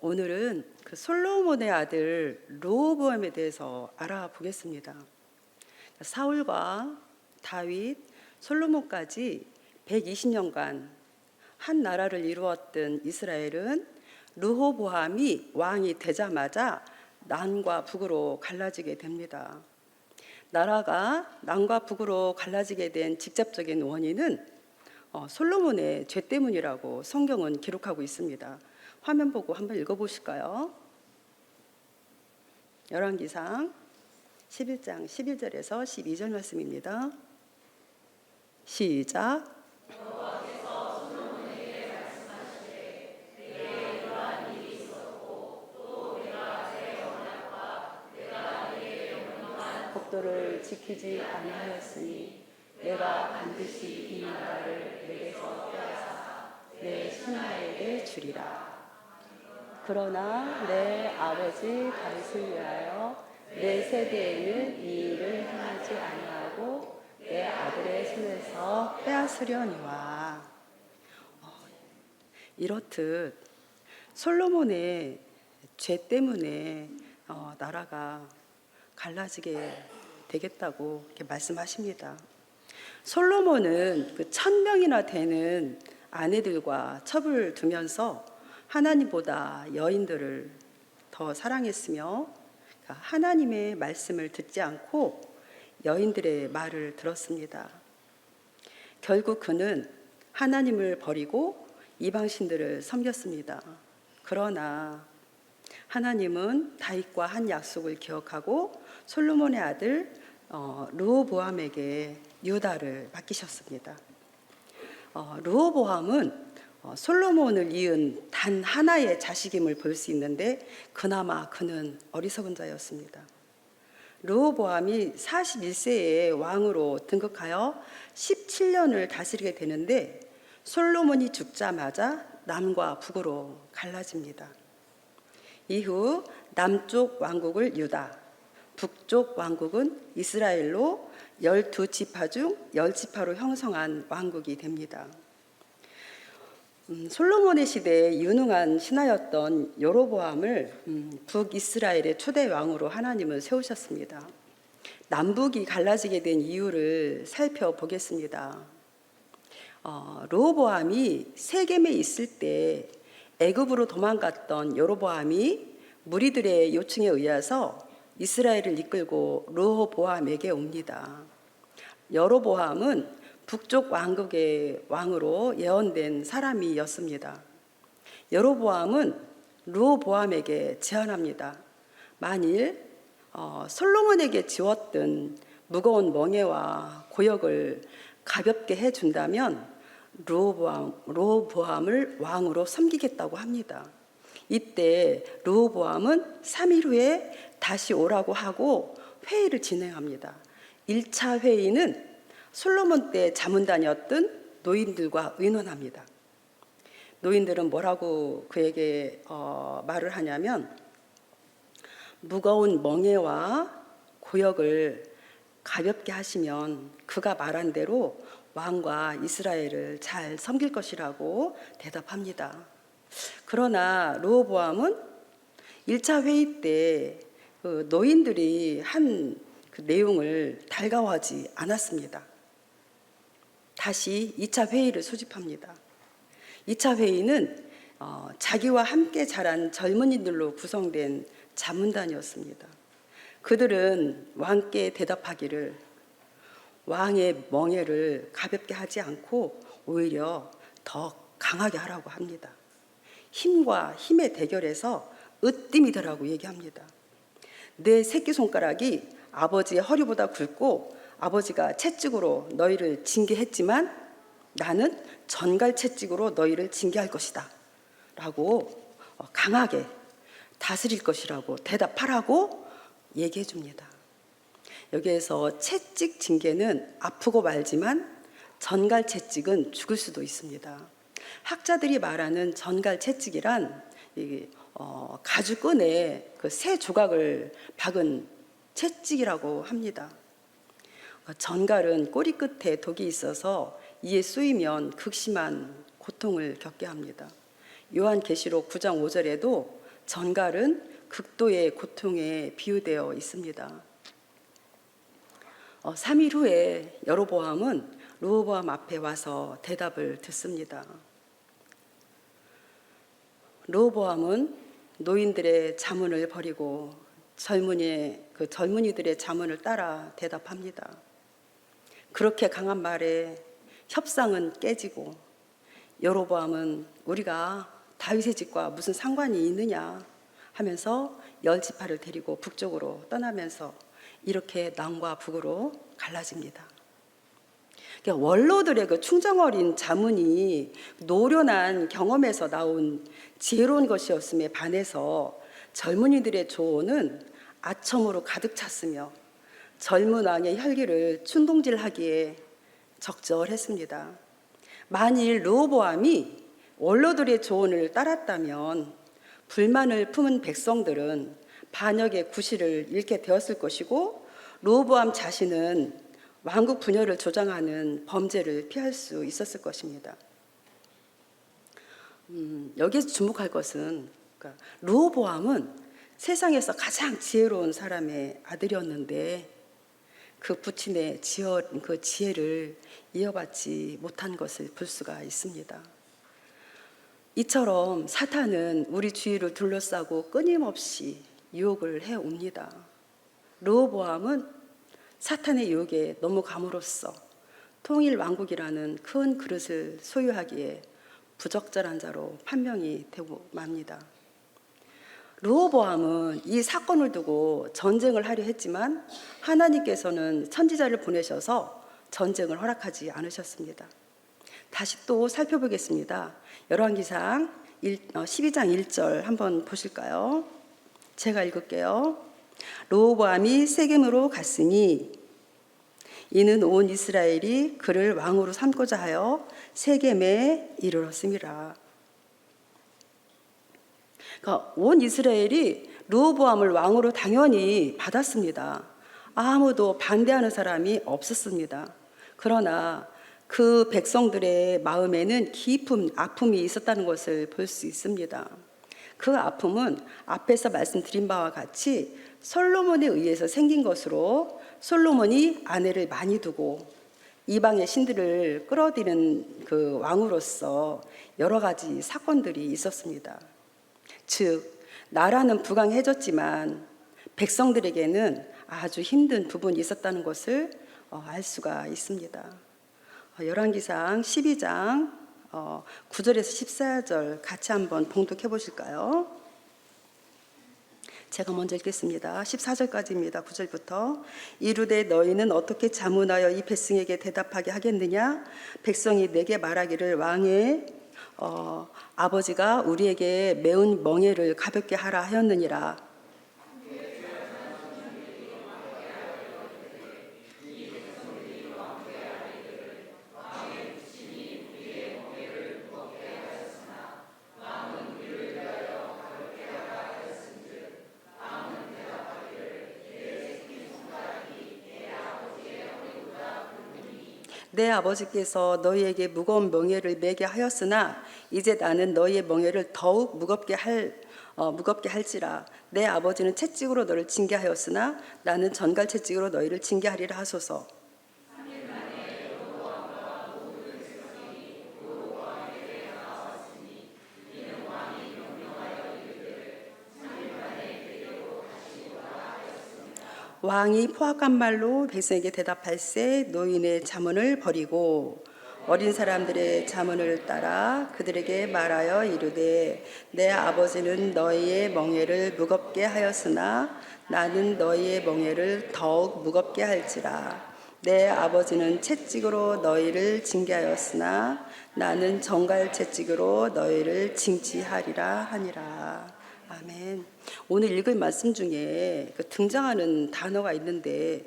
오늘은 그 솔로몬의 아들 르호보암에 대해서 알아보겠습니다. 사울과 다윗, 솔로몬까지 120년간 한 나라를 이루었던 이스라엘은 르호보암이 왕이 되자마자 남과 북으로 갈라지게 됩니다. 나라가 남과 북으로 갈라지게 된 직접적인 원인은 솔로몬의 죄 때문이라고 성경은 기록하고 있습니다. 화면 보고 한번 읽어보실까요? 열왕기상 11장 11절에서 12절 말씀입니다. 시작. 법도를 지키지 아니하였으니 내가 반드시 이 나라를 내게서 빼앗아 내 신하에게 주리라. 그러나 내 아버지 다윗을 위하여 내 세대에는 이 일을 행하지 아니하고 내 아들의 손에서 빼앗으려니와. 이렇듯 솔로몬의 죄 때문에 나라가 갈라지게 되겠다고 이렇게 말씀하십니다. 솔로몬은 그 1000명이나 되는 아내들과 첩을 두면서 하나님보다 여인들을 더 사랑했으며 하나님의 말씀을 듣지 않고 여인들의 말을 들었습니다. 결국 그는 하나님을 버리고 이방신들을 섬겼습니다. 그러나 하나님은 다윗과 한 약속을 기억하고 솔로몬의 아들 르호보암에게 유다를 맡기셨습니다. 르호보암은 솔로몬을 이은 단 하나의 자식임을 볼 수 있는데 그나마 그는 어리석은 자였습니다. 르호보암이 41세에 왕으로 등극하여 17년을 다스리게 되는데 솔로몬이 죽자마자 남과 북으로 갈라집니다. 이후 남쪽 왕국을 유다, 북쪽 왕국은 이스라엘로 12지파 중 10지파로 형성한 왕국이 됩니다. 솔로몬의 시대에 유능한 신하였던 여로보암을 북이스라엘의 초대 왕으로 하나님은 세우셨습니다. 남북이 갈라지게 된 이유를 살펴보겠습니다. 르호보암이 세겜에 있을 때 애굽으로 도망갔던 여로보암이 무리들의 요청에 의해서 이스라엘을 이끌고 르호보암에게 옵니다. 여로보암은 북쪽 왕국의 왕으로 예언된 사람이었습니다. 여로보암은 르호보암에게 제안합니다. 만일 솔로몬에게 지웠던 무거운 멍에와 고역을 가볍게 해준다면 르호보암을 왕으로 섬기겠다고 합니다. 이때 르호보암은 3일 후에 다시 오라고 하고 회의를 진행합니다. 1차 회의는 솔로몬 때 자문단이었던 노인들과 의논합니다. 노인들은 뭐라고 그에게 말을 하냐면 무거운 멍에와 고역을 가볍게 하시면 그가 말한 대로 왕과 이스라엘을 잘 섬길 것이라고 대답합니다. 그러나 르호보암은 1차 회의 때 그 노인들이 한 그 내용을 달가워하지 않았습니다. 다시 2차 회의를 소집합니다. 2차 회의는 자기와 함께 자란 젊은이들로 구성된 자문단이었습니다. 그들은 왕께 대답하기를 왕의 멍에를 가볍게 하지 않고 오히려 더 강하게 하라고 합니다. 힘과 힘의 대결에서 으뜸이더라고 얘기합니다. 내 새끼손가락이 아버지의 허리보다 굵고 아버지가 채찍으로 너희를 징계했지만 나는 전갈 채찍으로 너희를 징계할 것이다 라고 강하게 다스릴 것이라고 대답하라고 얘기해 줍니다. 여기에서 채찍 징계는 아프고 말지만 전갈 채찍은 죽을 수도 있습니다. 학자들이 말하는 전갈 채찍이란 가죽끈에 그 새 조각을 박은 채찍이라고 합니다. 전갈은 꼬리 끝에 독이 있어서 이에 쑤이면 극심한 고통을 겪게 합니다. 요한계시록 9장 5절에도 전갈은 극도의 고통에 비유되어 있습니다. 3일 후에 여로보암은 르호보암 앞에 와서 대답을 듣습니다. 르호보암은 노인들의 자문을 버리고 젊은이들의 자문을 따라 대답합니다. 그렇게 강한 말에 협상은 깨지고 여로보암은 우리가 다윗의 집과 무슨 상관이 있느냐 하면서 열 지파를 데리고 북쪽으로 떠나면서 이렇게 남과 북으로 갈라집니다. 그러니까 원로들의 그 충정 어린 자문이 노련한 경험에서 나온 지혜로운 것이었음에 반해서 젊은이들의 조언은 아첨으로 가득 찼으며 젊은 왕의 혈기를 충동질하기에 적절했습니다. 만일 르호보암이 원로들의 조언을 따랐다면 불만을 품은 백성들은 반역의 구실을 잃게 되었을 것이고 르호보암 자신은 왕국 분열을 조장하는 범죄를 피할 수 있었을 것입니다. 여기서 주목할 것은 르호보암은 세상에서 가장 지혜로운 사람의 아들이었는데 그 부친의 그 지혜를 이어받지 못한 것을 볼 수가 있습니다. 이처럼 사탄은 우리 주위를 둘러싸고 끊임없이 유혹을 해옵니다. 르호보암은 사탄의 유혹에 넘어감으로써 통일 왕국이라는 큰 그릇을 소유하기에 부적절한 자로 판명이 되고 맙니다. 르호보암은 이 사건을 두고 전쟁을 하려 했지만 하나님께서는 선지자를 보내셔서 전쟁을 허락하지 않으셨습니다. 다시 또 살펴보겠습니다. 열왕기상 12장 1절 한번 보실까요? 제가 읽을게요. 르호보암이 세겜으로 갔으니 이는 온 이스라엘이 그를 왕으로 삼고자 하여 세겜에 이르렀음이라. 그러니까 온 이스라엘이 르호보암을 왕으로 당연히 받았습니다. 아무도 반대하는 사람이 없었습니다. 그러나 그 백성들의 마음에는 깊은 아픔이 있었다는 것을 볼 수 있습니다. 그 아픔은 앞에서 말씀드린 바와 같이 솔로몬에 의해서 생긴 것으로 솔로몬이 아내를 많이 두고 이방의 신들을 끌어들이는 그 왕으로서 여러 가지 사건들이 있었습니다. 즉 나라는 부강해졌지만 백성들에게는 아주 힘든 부분이 있었다는 것을 알 수가 있습니다. 열왕기상 12장 9절에서 14절 같이 한번 봉독해 보실까요? 제가 먼저 읽겠습니다. 14절까지입니다. 9절부터 이르되 너희는 어떻게 자문하여 이 백성에게 대답하게 하겠느냐? 백성이 내게 말하기를 왕의 아버지가 우리에게 매운 멍에를 가볍게 하라 하였느니라. 내 아버지께서 너희에게 무거운 멍에를 매게 하였으나 이제 나는 너희의 멍에를 더욱 무겁게 할지라. 내 아버지는 채찍으로 너를 징계하였으나 나는 전갈 채찍으로 너희를 징계하리라 하소서. 왕이 포악한 말로 백성에게 대답할세 노인의 자문을 버리고 어린 사람들의 자문을 따라 그들에게 말하여 이르되 내 아버지는 너희의 멍에를 무겁게 하였으나 나는 너희의 멍에를 더욱 무겁게 할지라. 내 아버지는 채찍으로 너희를 징계하였으나 나는 정갈 채찍으로 너희를 징치하리라 하니라. 아멘. 오늘 읽을 말씀 중에 등장하는 단어가 있는데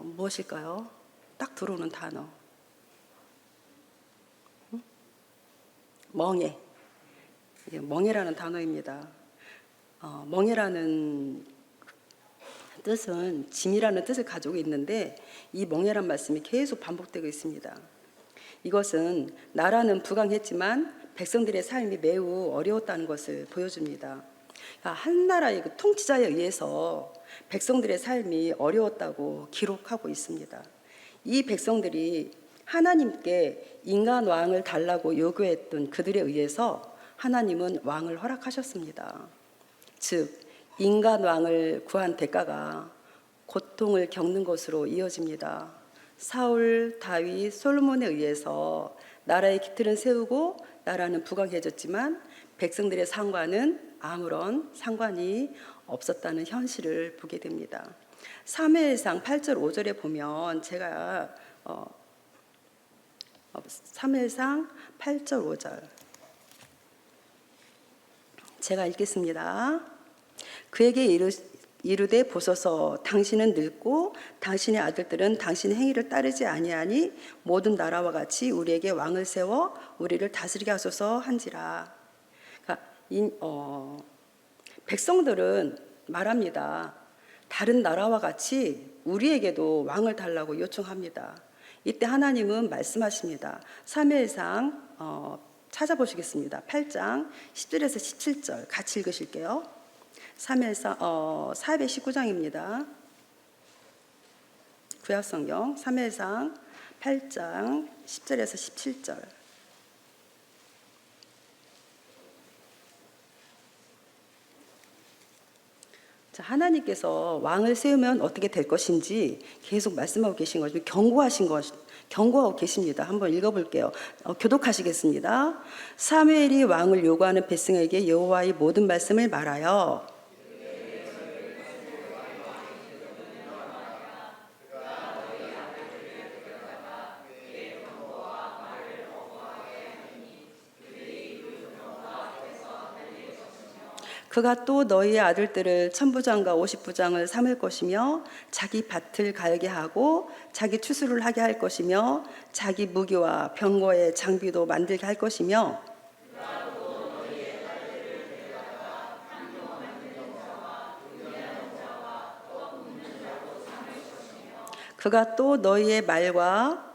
무엇일까요? 딱 들어오는 단어. 멍에. 멍에라는 단어입니다. 멍에라는 뜻은 짐이라는 뜻을 가지고 있는데 이 멍에란 말씀이 계속 반복되고 있습니다. 이것은 나라는 부강했지만 백성들의 삶이 매우 어려웠다는 것을 보여줍니다. 한 나라의 그 통치자에 의해서 백성들의 삶이 어려웠다고 기록하고 있습니다. 이 백성들이 하나님께 인간 왕을 달라고 요구했던 그들에 의해서 하나님은 왕을 허락하셨습니다. 즉 인간 왕을 구한 대가가 고통을 겪는 것으로 이어집니다. 사울, 다윗, 솔로몬에 의해서 나라의 기틀은 세우고 나라는 부강해졌지만 백성들의 상관은 아무런 상관이 없었다는 현실을 보게 됩니다. 사무엘상 8절 5절에 보면 제가 사무엘상 8절 5절 제가 읽겠습니다. 그에게 이르되 보소서 당신은 늙고 당신의 아들들은 당신의 행위를 따르지 아니하니 모든 나라와 같이 우리에게 왕을 세워 우리를 다스리게 하소서 한지라. 그러니까 백성들은 말합니다. 다른 나라와 같이 우리에게도 왕을 달라고 요청합니다. 이때 하나님은 말씀하십니다. 사무엘상 찾아보시겠습니다. 8장 10절에서 17절 같이 읽으실게요. 사무엘상 419장입니다. 구약성경 사무엘상 8장 10절에서 17절. 자, 하나님께서 왕을 세우면 어떻게 될 것인지 계속 말씀하고 계신 거죠. 경고하고 계십니다. 한번 읽어볼게요. 교독하시겠습니다. 사무엘이 왕을 요구하는 백성에게 여호와의 모든 말씀을 말하여 그가 또 너희의 아들들을 천부장과 오십부장을 삼을 것이며 자기 밭을 갈게 하고 자기 추수를 하게 할 것이며 자기 무기와 병거의 장비도 만들게 할 것이며 그가 또 너희의 말과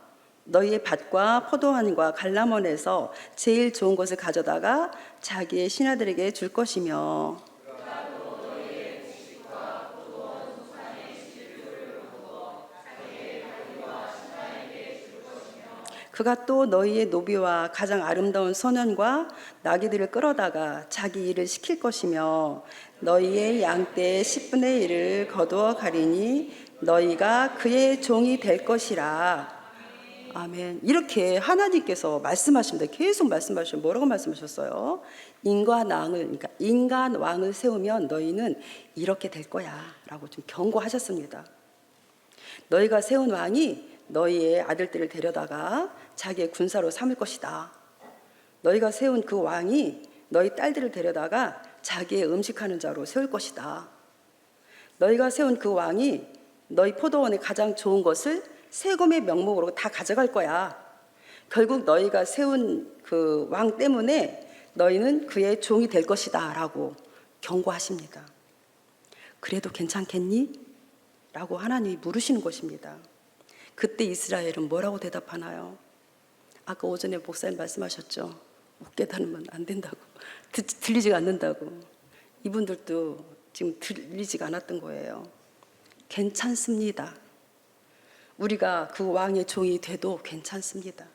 너희의 밭과 포도원과 갈라몬에서 제일 좋은 것을 가져다가 자기의 신하들에게 줄 것이며 그가 또 너희의 노비와 가장 아름다운 소년과 나귀들을 끌어다가 자기 일을 시킬 것이며 너희의 양떼의 10분의 1을 거두어 가리니 너희가 그의 종이 될 것이라. 아멘. 이렇게 하나님께서 말씀하십니다. 계속 말씀하시면 뭐라고 말씀하셨어요? 그러니까 인간 왕을 세우면 너희는 이렇게 될 거야 라고 좀 경고하셨습니다. 너희가 세운 왕이 너희의 아들들을 데려다가 자기의 군사로 삼을 것이다. 너희가 세운 그 왕이 너희 딸들을 데려다가 자기의 음식하는 자로 세울 것이다. 너희가 세운 그 왕이 너희 포도원의 가장 좋은 것을 세금의 명목으로 다 가져갈 거야. 결국 너희가 세운 그 왕 때문에 너희는 그의 종이 될 것이다 라고 경고하십니다. 그래도 괜찮겠니? 라고 하나님이 물으시는 것입니다. 그때 이스라엘은 뭐라고 대답하나요? 아까 오전에 목사님 말씀하셨죠. 웃게 다니면 안 된다고, 들리지가 않는다고. 이분들도 지금 들리지가 않았던 거예요. 괜찮습니다. 우리가 그 왕의 종이 돼도 괜찮습니다.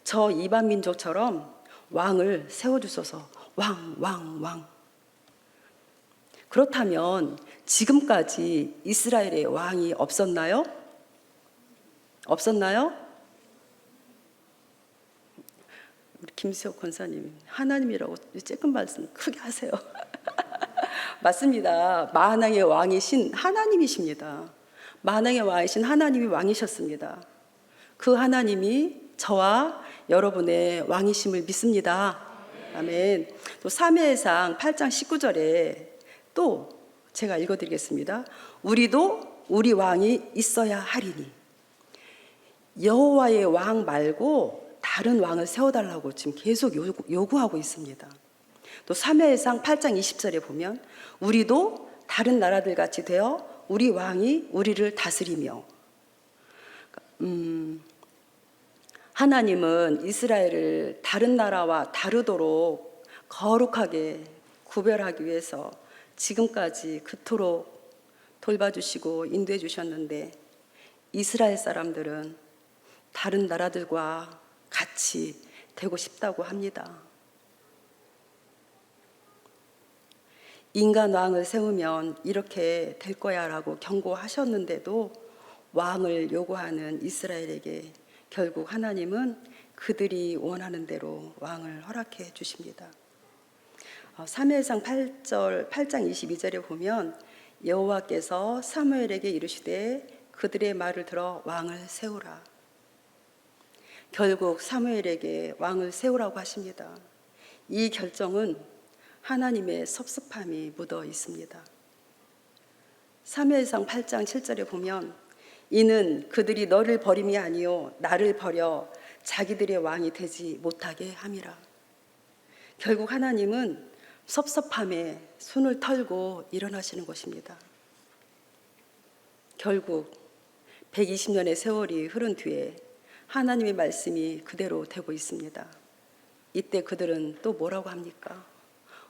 저 이방 민족처럼 왕을 세워주소서. 왕. 그렇다면 지금까지 이스라엘의 왕이 없었나요? 우리 김수혁 권사님, 하나님이라고 조금 말씀 크게 하세요. 맞습니다. 만왕의 왕이신 하나님이십니다. 만왕의 왕이신 하나님이 왕이셨습니다. 그 하나님이 저와 여러분의 왕이심을 믿습니다. 아멘. 또 사무엘상 8장 19절에 또 제가 읽어드리겠습니다. 우리도 우리 왕이 있어야 하리니. 여호와의 왕 말고 다른 왕을 세워달라고 지금 계속 요구하고 있습니다. 또 사무엘상 8장 20절에 보면 우리도 다른 나라들 같이 되어 우리 왕이 우리를 다스리며 하나님은 이스라엘을 다른 나라와 다르도록 거룩하게 구별하기 위해서 지금까지 그토록 돌봐주시고 인도해 주셨는데, 이스라엘 사람들은 다른 나라들과 같이 되고 싶다고 합니다. 인간 왕을 세우면 이렇게 될 거야 라고 경고하셨는데도 왕을 요구하는 이스라엘에게 결국 하나님은 그들이 원하는 대로 왕을 허락해 주십니다. 사무엘상 8장 22절에 보면 여호와께서 사무엘에게 이르시되 그들의 말을 들어 왕을 세우라. 결국 사무엘에게 왕을 세우라고 하십니다. 이 결정은 하나님의 섭섭함이 묻어 있습니다. 사무엘상 8장 7절에 보면 이는 그들이 너를 버림이 아니요 나를 버려 자기들의 왕이 되지 못하게 함이라. 결국 하나님은 섭섭함에 손을 털고 일어나시는 것입니다. 결국 120년의 세월이 흐른 뒤에 하나님의 말씀이 그대로 되고 있습니다. 이때 그들은 또 뭐라고 합니까?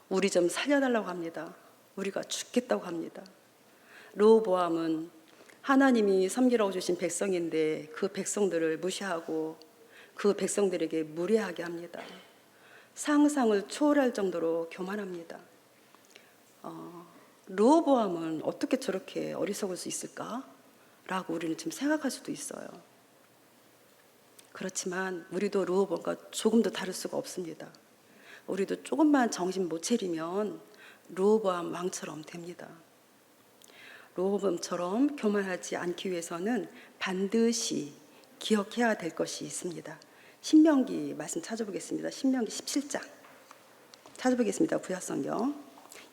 우리 좀 살려달라고 합니다. 우리가 죽겠다고 합니다. 르호보암은 하나님이 섬기라고 주신 백성인데 그 백성들을 무시하고 그 백성들에게 무례하게 합니다. 상상을 초월할 정도로 교만합니다. 르호보암은 어떻게 저렇게 어리석을 수 있을까? 라고 우리는 지금 생각할 수도 있어요. 그렇지만 우리도 르호보암과 조금도 다를 수가 없습니다. 우리도 조금만 정신 못 차리면 르호보암 왕처럼 됩니다. 르호보암처럼 교만하지 않기 위해서는 반드시 기억해야 될 것이 있습니다. 신명기 말씀 찾아보겠습니다. 신명기 17장 찾아보겠습니다. 구약성경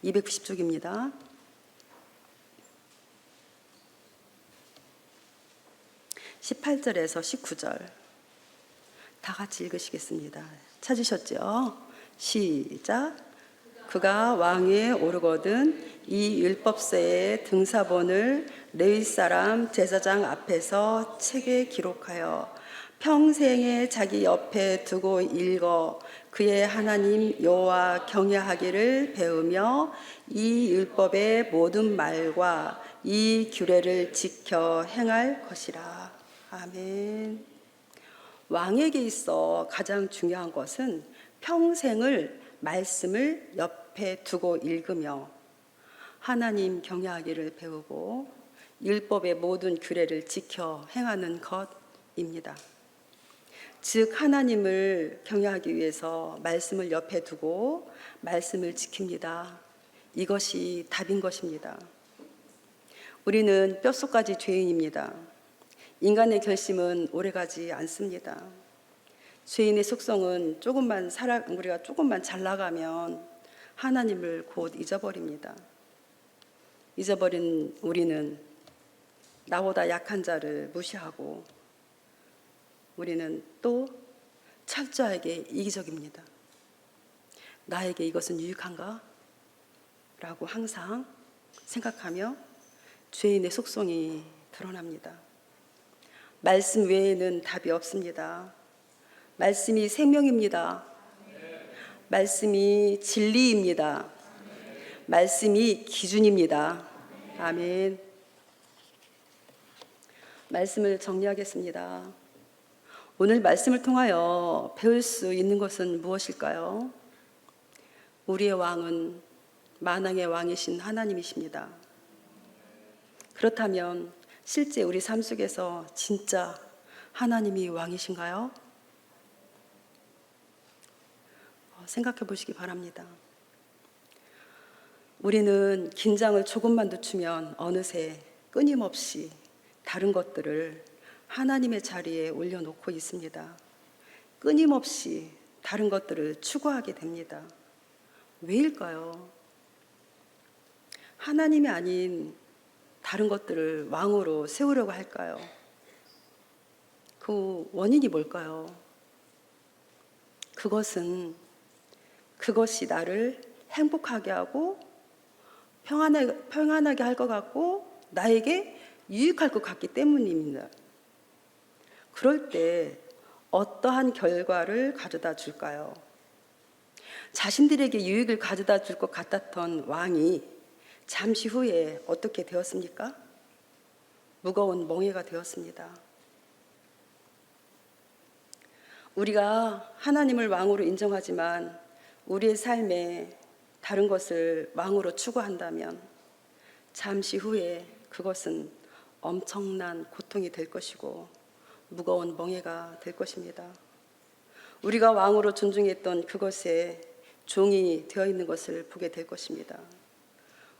290쪽입니다. 18절에서 19절 다 같이 읽으시겠습니다. 찾으셨죠? 시작. 그가 왕위에 오르거든 이 율법서의 등사본을 레위 사람 제사장 앞에서 책에 기록하여 평생에 자기 옆에 두고 읽어 그의 하나님 여호와 경외하기를 배우며 이 율법의 모든 말과 이 규례를 지켜 행할 것이라. 아멘. 왕에게 있어 가장 중요한 것은 평생을 말씀을 옆에 두고 읽으며 하나님 경외하기를 배우고 율법의 모든 규례를 지켜 행하는 것입니다. 즉 하나님을 경외하기 위해서 말씀을 옆에 두고 말씀을 지킵니다. 이것이 답인 것입니다. 우리는 뼛속까지 죄인입니다. 인간의 결심은 오래가지 않습니다. 죄인의 속성은 우리가 조금만 잘 나가면 하나님을 곧 잊어버립니다. 잊어버린 우리는 나보다 약한 자를 무시하고 우리는 또 철저하게 이기적입니다. 나에게 이것은 유익한가? 라고 항상 생각하며 죄인의 속성이 드러납니다. 말씀 외에는 답이 없습니다. 말씀이 생명입니다. 말씀이 진리입니다. 말씀이 기준입니다. 아멘. 말씀을 정리하겠습니다. 오늘 말씀을 통하여 배울 수 있는 것은 무엇일까요? 우리의 왕은 만왕의 왕이신 하나님이십니다. 그렇다면 실제 우리 삶 속에서 진짜 하나님이 왕이신가요? 생각해 보시기 바랍니다. 우리는 긴장을 조금만 늦추면 어느새 끊임없이 다른 것들을 하나님의 자리에 올려놓고 있습니다. 끊임없이 다른 것들을 추구하게 됩니다. 왜일까요? 하나님이 아닌 다른 것들을 왕으로 세우려고 할까요? 그 원인이 뭘까요? 그것이 나를 행복하게 하고 평안하게 할 것 같고 나에게 유익할 것 같기 때문입니다. 그럴 때 어떠한 결과를 가져다 줄까요? 자신들에게 유익을 가져다 줄 것 같았던 왕이 잠시 후에 어떻게 되었습니까? 무거운 멍에가 되었습니다. 우리가 하나님을 왕으로 인정하지만 우리의 삶에 다른 것을 왕으로 추구한다면 잠시 후에 그것은 엄청난 고통이 될 것이고 무거운 멍에가 될 것입니다. 우리가 왕으로 존중했던 그것에 종이 되어 있는 것을 보게 될 것입니다.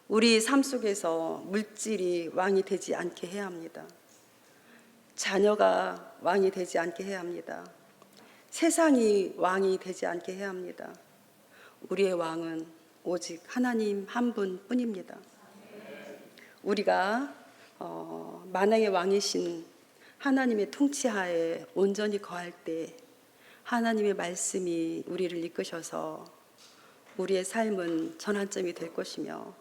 우리 삶 속에서 물질이 왕이 되지 않게 해야 합니다. 자녀가 왕이 되지 않게 해야 합니다. 세상이 왕이 되지 않게 해야 합니다. 우리의 왕은 오직 하나님 한 분뿐입니다. 우리가 만왕의 왕이신 하나님의 통치하에 온전히 거할 때 하나님의 말씀이 우리를 이끄셔서 우리의 삶은 전환점이 될 것이며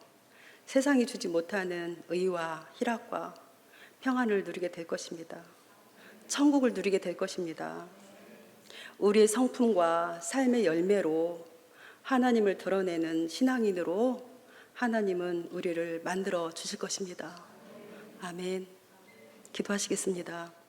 세상이 주지 못하는 의와 희락과 평안을 누리게 될 것입니다. 천국을 누리게 될 것입니다. 우리의 성품과 삶의 열매로 하나님을 드러내는 신앙인으로 하나님은 우리를 만들어 주실 것입니다. 아멘. 기도하시겠습니다.